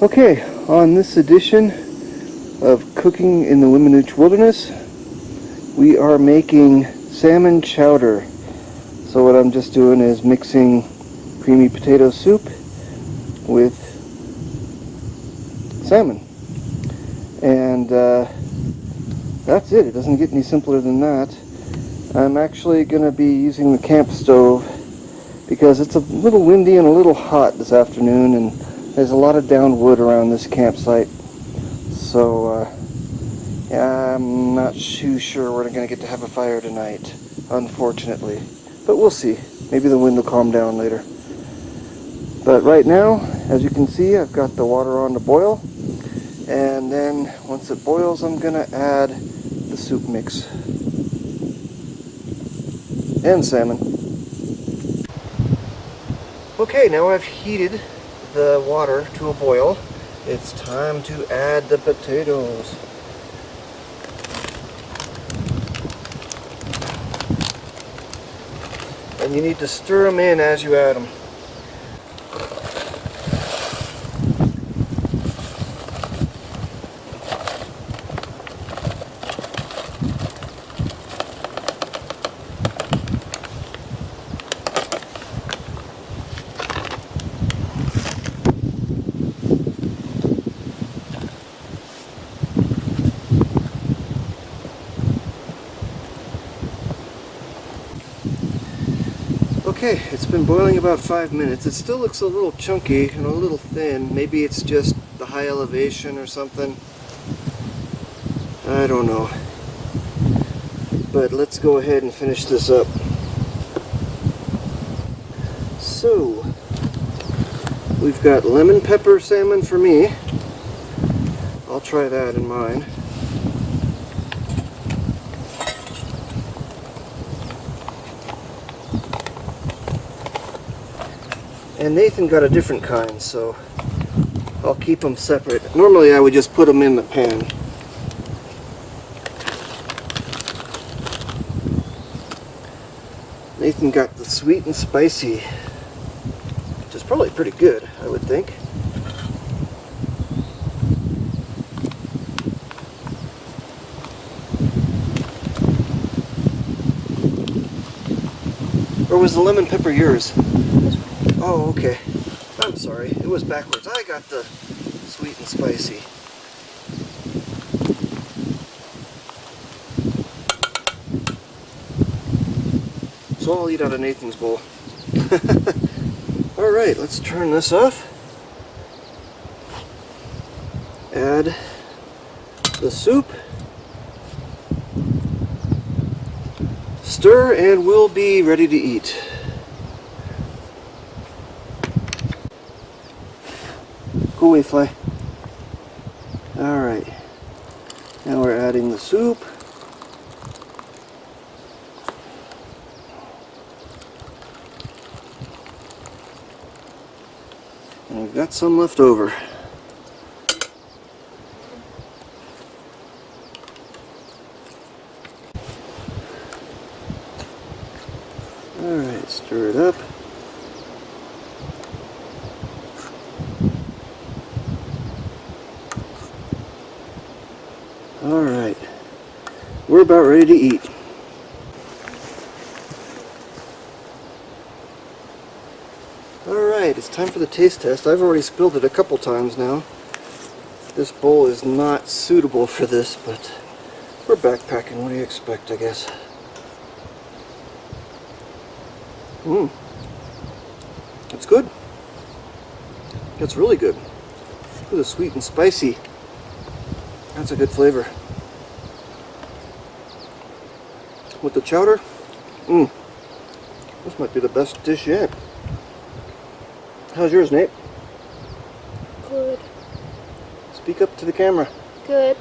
Okay, on this edition of Cooking in the Limonooch Wilderness, we are making salmon chowder. So what I'm just doing is mixing creamy potato soup with salmon. And that's it. It doesn't get any simpler than that. I'm actually going to be using the camp stove because it's a little windy and a little hot this afternoon, and there's a lot of downed wood around this campsite. So yeah, I'm not too sure we're going to get to have a fire tonight, unfortunately. But we'll see. Maybe the wind will calm down later. But right now, as you can see, I've got the water on to boil. And then once it boils, I'm going to add the soup mix and salmon. Okay, now I've heated the water to a boil. It's time to add the potatoes. And you need to stir them in as you add them. Okay, it's been boiling about 5 minutes. It still looks a little chunky and a little thin. Maybe it's just the high elevation or something. I don't know. But let's go ahead and finish this up. So, we've got lemon pepper salmon for me. I'll try that in mine. And Nathan got a different kind, so I'll keep them separate. Normally I would just put them in the pan. Nathan got the sweet and spicy, which is probably pretty good, I would think. Or was the lemon pepper yours? Oh, okay. I'm sorry. It was backwards. I got the sweet and spicy. So I'll eat out of Nathan's bowl. Alright, let's turn this off. Add the soup. Stir, and we'll be ready to eat. Go away, fly. Alright. Now we're adding the soup. And we've got some left over. Alright, stir it up. Alright, we're about ready to eat. Alright, it's time for the taste test. I've already spilled it a couple times now. This bowl is not suitable for this, but we're backpacking. What do you expect, I guess? It's good. It's really good. Look at the sweet and spicy. That's a good flavor. With the chowder, this might be the best dish yet. How's yours, Nate? Good. Speak up to the camera. Good.